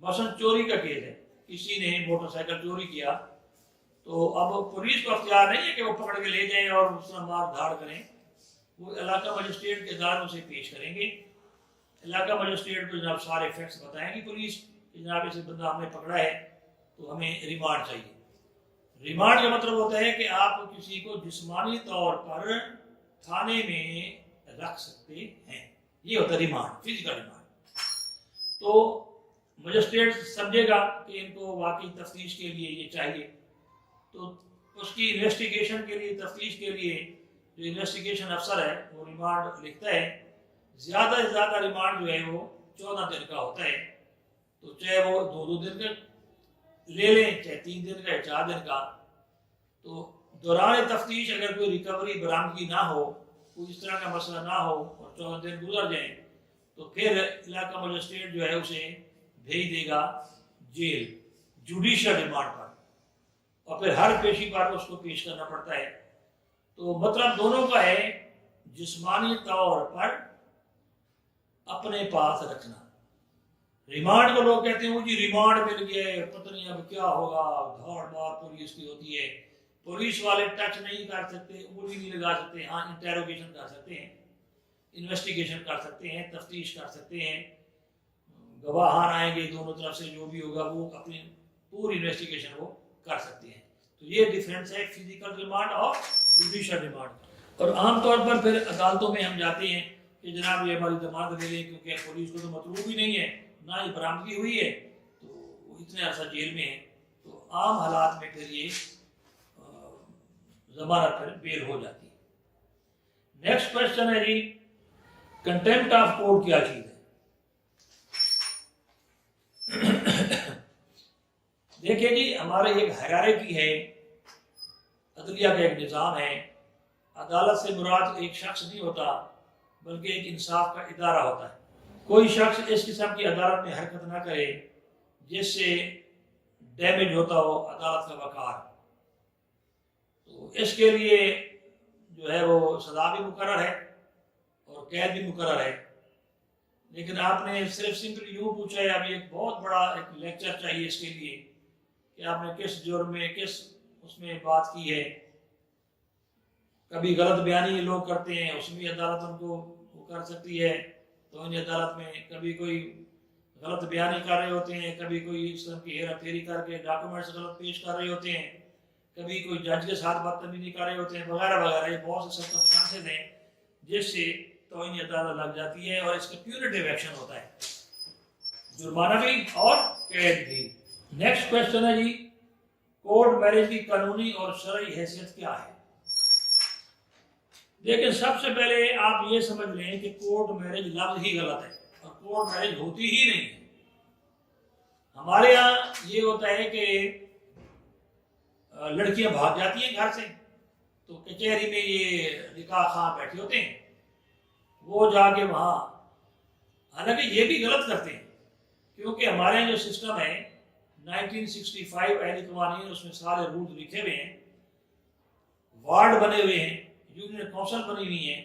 مثلا چوری کا کیس ہے، کسی نے موٹر سائیکل چوری کیا، تو اب پولیس کو اختیار نہیں ہے کہ وہ پکڑ کے لے جائیں اور اس طرح مار دھاڑ کریں، وہ علاقہ مجسٹریٹ کی عدالت اسے پیش کریں گے۔ علاقہ مجسٹریٹ کو جناب سارے فیکٹس بتائیں گی پولیس کہ جناب اسے بندہ ہم نے پکڑا ہے تو ہمیں ریمانڈ چاہیے۔ ریمانڈ کا مطلب ہوتا ہے کہ آپ کسی کو جسمانی طور پر تھانے میں رکھ سکتے ہیں، یہ ہوتا ہے ریمانڈ، فزیکل ریمانڈ۔ تو مجسٹریٹ سمجھے گا کہ ان کو واقعی تفتیش کے لیے یہ چاہیے، تو اس کی انویسٹیگیشن کے لیے، تفتیش کے لیے جو انویسٹیگیشن افسر ہے وہ ریمانڈ لکھتا ہے۔ زیادہ سے زیادہ ریمانڈ جو ہے وہ 14 دن کا ہوتا ہے، تو چاہے وہ 2 دن کا لے لیں، چاہے 3 دن کا یا 4 دن کا۔ تو دوران تفتیش اگر کوئی ریکوری برآمدگی نہ ہو، کوئی اس طرح کا مسئلہ نہ ہو اور 14 دن گزر جائیں، تو پھر علاقہ مجسٹریٹ جو ہے اسے بھیج دے گا جیل، جوڈیشل ریمانڈ پر، اور پھر ہر پیشی پر اس کو پیش کرنا پڑتا ہے۔ تو مطلب دونوں کا ہے جسمانی طور پر اپنے پاس رکھنا۔ ریمانڈ کو لوگ کہتے ہیں وہ جی ریمانڈ مل گیا ہے، پتہ نہیں اب کیا ہوگا، دھاڑ مار پولیس کی ہوتی ہے، پولیس والے ٹچ نہیں کر سکتے، انگلی نہیں لگا سکتے، ہاں انٹیروگیشن کر سکتے ہیں، انویسٹیگیشن کر سکتے ہیں، تفتیش کر سکتے ہیں، گواہان آئیں گے دونوں طرف سے، جو بھی ہوگا وہ اپنی پوری انویسٹیگیشن وہ کر سکتے ہیں۔ تو یہ ڈیفرنس ہے فزیکل ریمانڈ اور جوڈیشل ریمانڈ۔ اور عام طور پر پھر عدالتوں میں ہم جاتے ہیں کہ جناب یہ ہماری ضمانت دے دیں، کیونکہ پولیس کو تو مطلوب ہی نہیں ہے، نہ ہی برآمدگی ہوئی ہے، تو وہ اتنے عرصہ جیل میں ہے، تو عام حالات میں پھر یہ ضمانت پھر بیل ہو جاتی ہے۔ نیکسٹ کوشچن ہے جی، کنٹیمپٹ آف کورٹ کیا چیز ہے؟ دیکھیں جی، ہمارے ایک ہیرارکی ہے، عدلیہ کا ایک نظام ہے۔ عدالت سے مراد ایک شخص نہیں ہوتا بلکہ ایک انصاف کا ادارہ ہوتا ہے۔ کوئی شخص اس قسم کی عدالت میں حرکت نہ کرے جس سے ڈیمیج ہوتا ہو عدالت کا وقار، تو اس کے لیے جو ہے وہ سزا بھی مقرر ہے اور قید بھی مقرر ہے۔ لیکن آپ نے صرف سمپلی یوں پوچھا ہے، اب ایک بہت بڑا ایک لیکچر چاہیے اس کے لیے کہ آپ نے کس جرم میں کس اس میں بات کی ہے۔ کبھی غلط بیانی لوگ کرتے ہیں، اس میں عدالت ان کو وہ کر سکتی ہے، تو ان عدالت میں کبھی کوئی غلط بیانی کر رہے ہوتے ہیں، کبھی کوئی اس طرح کی ہیرا پھیری کر کے ڈاکومنٹس غلط پیش کر رہے ہوتے ہیں، کبھی کوئی جج کے ساتھ بدتمیزی کر رہے ہوتے ہیں، وغیرہ وغیرہ۔ یہ بہت سے سرکمسٹانسز ہیں جس سے توہین عدالت لگ جاتی ہے، اور اس کا پیونیٹیو ایکشن ہوتا ہے، جرمانہ بھی اور قید بھی۔ نیکسٹ کوشچن ہے جی، کورٹ میرج کی قانونی اور شرعی حیثیت کیا ہے؟ لیکن سب سے پہلے آپ یہ سمجھ لیں کہ کورٹ میرج لفظ ہی غلط ہے، اور کورٹ میرج ہوتی ہی نہیں ہے۔ ہمارے ہاں یہ ہوتا ہے کہ لڑکیاں بھاگ جاتی ہیں گھر سے، تو کچہری میں یہ نکاح خواہ بیٹھے ہوتے ہیں، وہ جا کے وہاں، حالانکہ یہ بھی غلط کرتے ہیں، کیونکہ ہمارے یہاں جو سسٹم ہے 1965 اہل قوانین، اس میں سارے رولز لکھے ہوئے ہیں، وارڈ بنے ہوئے ہیں، یونین کونسل بنی ہوئی ہیں،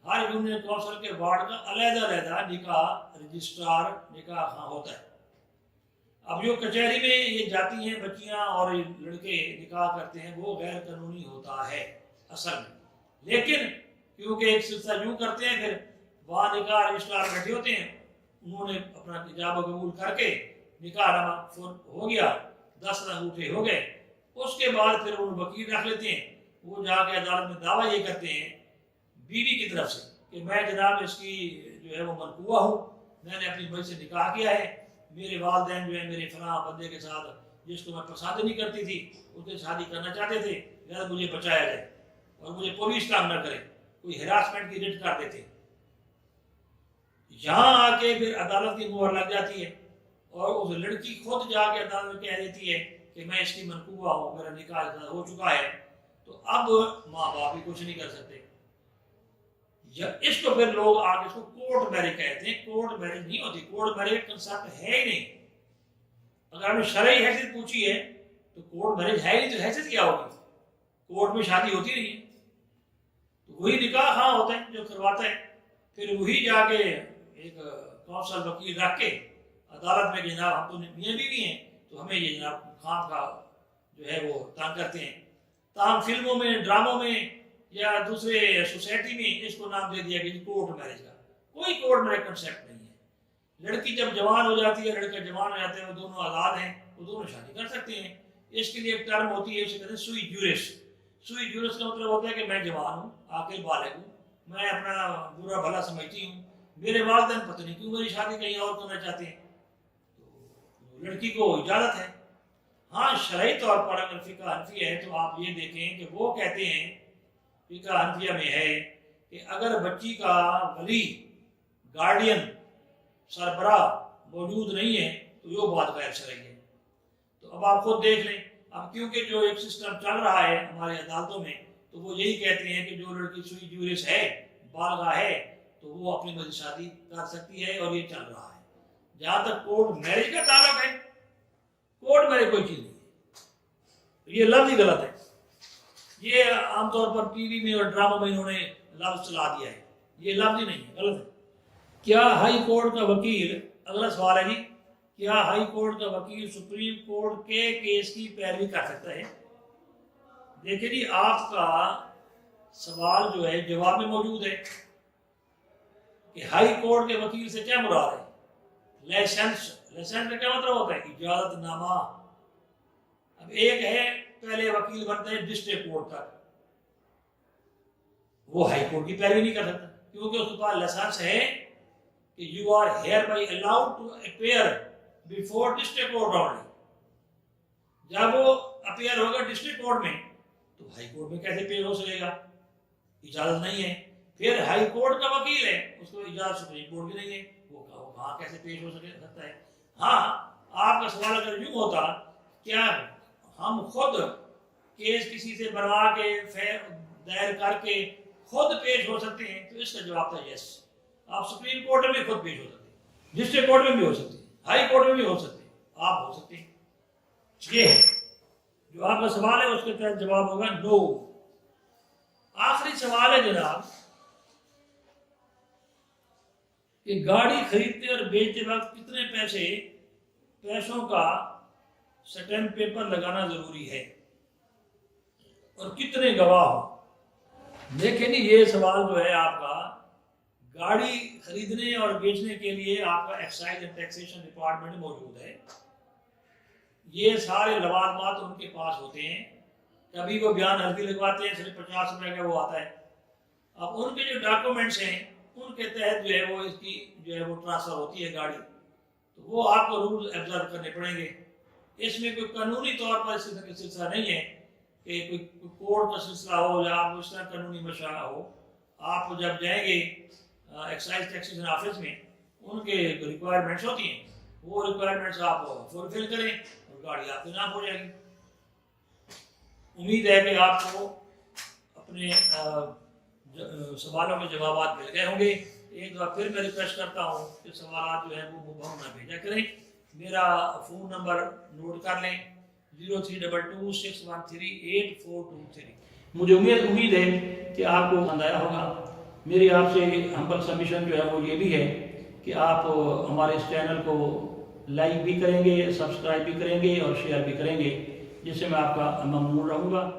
ہر یونین کونسل کے وارڈ کا علیحدہ علیحدہ نکاح رجسٹرار نکاح خواہ ہوتا ہے۔ اب جو کچہری میں یہ جاتی ہیں بچیاں اور لڑکے نکاح کرتے ہیں، وہ غیر قانونی ہوتا ہے اصل میں، لیکن کیونکہ ایک سلسلہ یوں کرتے ہیں، پھر وہاں نکاح رجسٹرار بیٹھے ہوتے ہیں، انہوں نے اپنا ایجاب و قبول کر کے نکاح نامہ ہو گیا، 10 انگوٹھے ہو گئے، اس کے بعد پھر وہ وکیل رکھ لیتے ہیں، وہ جا کے عدالت میں دعویٰ یہ کرتے ہیں بیوی کی طرف سے کہ میں جناب اس کی جو ہے وہ منقوہ ہوں، میں نے اپنی بچی سے نکاح کیا ہے، میرے والدین جو ہے میرے فلاں بندے کے ساتھ جس کو میں پسند نہیں کرتی تھی اس سے شادی کرنا چاہتے تھے، لہٰذا مجھے بچایا جائے اور مجھے پولیس کام نہ کرے، کوئی ہراسمنٹ کی رٹ کر دیتے۔ یہاں آ کے پھر عدالت کی مہر لگ جاتی ہے اور اس لڑکی خود جا کے عدالت میں کہہ دیتی ہے کہ میں اس کی منقوبہ ہوں، میرا نکاح ہو چکا ہے، تو اب ماں باپ بھی کچھ نہیں کر سکتے۔ اس کو پھر لوگ آگے اس کو کورٹ میرج کہتے ہیں۔ کورٹ میرج نہیں ہوتی، کورٹ میرج کنسپٹ ہے ہی نہیں۔ اگر ہم نے شرعی حیثیت پوچھی ہے تو کورٹ میرج ہے ہی نہیں، تو حیثیت کیا ہوگی؟ کورٹ میں شادی ہوتی نہیں ہے، تو وہی نکاح خواہ ہوتا ہے جو کرواتا ہے، پھر وہی جا کے ایک کونسل وکیل رکھ کے عدالت میں کہ جناب ہم تو میاں بیوی ہیں تو ہمیں یہ جناب خام کا جو ہے وہ تنگ کرتے ہیں۔ تاہم فلموں میں، ڈراموں میں یا دوسرے سوسائٹی میں اس کو نام دے دیا کہ کورٹ میرج کا۔ کوئی کورٹ میرج کنسیپٹ نہیں ہے۔ لڑکی جب جوان ہو جاتی ہے، لڑکا جوان ہو جاتے ہیں، وہ دونوں آزاد ہیں، وہ دونوں شادی کر سکتے ہیں۔ اس کے لیے ایک ٹرم ہوتی ہے، اسے کہتے ہیں سوئی جیورس۔ سوئی جیورس کا مطلب ہوتا ہے کہ میں جوان ہوں، عاقل بالغ ہوں، میں اپنا برا بھلا سمجھتی ہوں، میرے والدین پتہ نہیں کیوں میری شادی کہیں اور کرنا چاہتے ہیں، تو لڑکی کو اجازت ہے۔ ہاں شرعی طور پر اگر فقہ حنفی ہے تو آپ یہ دیکھیں کہ وہ کہتے ہیں، فقہ حنفیہ میں ہے کہ اگر بچی کا ولی، گارڈین، سربراہ موجود نہیں ہے تو یہ بات غیر شرعی ہے۔ تو اب آپ خود دیکھ لیں، اب کیونکہ جو ایک سسٹم چل رہا ہے ہمارے عدالتوں میں، تو وہ یہی کہتے ہیں کہ جو لڑکی سوئی جیورس ہے، بالغہ ہے، تو وہ اپنی مرضی شادی کر سکتی ہے، اور یہ چل رہا ہے۔ جہاں تک کورٹ میرج کا تعلق ہے، کورٹ میرج کوئی چیز نہیں ہے، یہ لفظ ہی غلط ہے۔ یہ عام طور پر ٹی وی میں اور ڈراموں میں انہوں نے لفظ چلا دیا ہے، یہ لفظ ہی نہیں ہے، غلط ہے۔ کیا ہائی کورٹ کا وکیل، اگلا سوال ہے جی، کیا ہائی کورٹ کا وکیل سپریم کورٹ کے کیس کی پیروی کر سکتا ہے؟ دیکھیں جی، آپ کا سوال جو ہے جواب میں موجود ہے کہ ہائی کورٹ کے وکیل سے کیا مراد ہے؟ لائسنس۔ لائسنس کا کیا مطلب ہوتا ہے؟ اجازت نامہ۔ اب ایک ہے پہلے وکیل بنتے ہیں ڈسٹرکٹ کورٹ تک، وہ ہائی کورٹ کی پیروی نہیں کر سکتا کیونکہ اس کے پاس لائسنس ہے کہ you are hereby allowed to appear before district court only. جب وہ اپیئر ہوگا ڈسٹرکٹ کورٹ میں تو ہائی کورٹ میں کیسے پیش ہو سکے گا؟ اجازت نہیں ہے۔ پھر ہائی کورٹ کا وکیل ہے، اس کو اجازت سپریم کورٹ کی نہیں ہے، وہ وہاں کیسے پیش ہو سکتا ہے؟ ہاں، آپ کا سوال اگر یوں ہوتا کیا ہم خود کیس کسی سے بنوا کے دائر کر کے خود پیش ہو سکتے ہیں، تو اس کا جواب تھا یس۔ آپ سپریم کورٹ میں خود پیش ہو سکتے ہیں، ڈسٹرکٹ کورٹ میں بھی ہو سکتے ہیں، ہائی کورٹ میں بھی ہو سکتے ہیں، آپ ہو سکتے ہیں۔ یہ ہے جو آپ کا سوال ہے، اس کے تحت جواب ہوگا نو۔ آخری سوال ہے جناب کہ گاڑی خریدتے اور بیچتے وقت کتنے پیسوں کا سٹیمپ پیپر لگانا ضروری ہے اور کتنے گواہ ہو؟ دیکھیں جی، یہ سوال جو ہے آپ کا گاڑی خریدنے اور بیچنے کے لیے آپ کا ایکسائز اینڈ ٹیکسیشن ڈپارٹمنٹ موجود ہے۔ یہ سارے لوازمات ان کے پاس ہوتے ہیں، کبھی وہ بیان عرضی لگواتے ہیں، صرف 50 روپے کا وہ آتا ہے۔ اب ان کے جو ڈاکومنٹس ہیں ان کے تحت جو ہے وہ اس کی جو ہے وہ ٹرانسفر ہوتی ہے گاڑی، تو وہ آپ کو رولز آبزرو کرنے پڑیں گے۔ اس میں کوئی قانونی طور پر اس طرح کا سلسلہ نہیں ہے کہ کوئی کورٹ کا سلسلہ ہو یا آپ اس طرح قانونی مشورہ ہو۔ آپ جب جائیں گے ایکسائز ٹیکسیشن آفس میں، ان کے ریکوائرمنٹس ہوتی ہیں، وہ ریکوائرمنٹس آپ فلفل کریں اور گاڑی آپ کے نام ہو جائے گی۔ امید ہے کہ آپ کو اپنے سوالوں کے جوابات مل گئے ہوں گے۔ ایک بار پھر میں ریکویسٹ کرتا ہوں کہ سوالات جو ہیں وہ مبہم نہ بھیجا کریں۔ میرا فون نمبر نوٹ کر لیں، 0322613843۔ مجھے امید ہے کہ آپ کو پسند آیا ہوگا۔ میری آپ سے ہمبل سبمیشن جو ہے وہ یہ بھی ہے کہ آپ ہمارے اس چینل کو لائک بھی کریں گے، سبسکرائب بھی کریں گے اور شیئر بھی کریں گے، جس سے میں آپ کا ممنون رہوں گا۔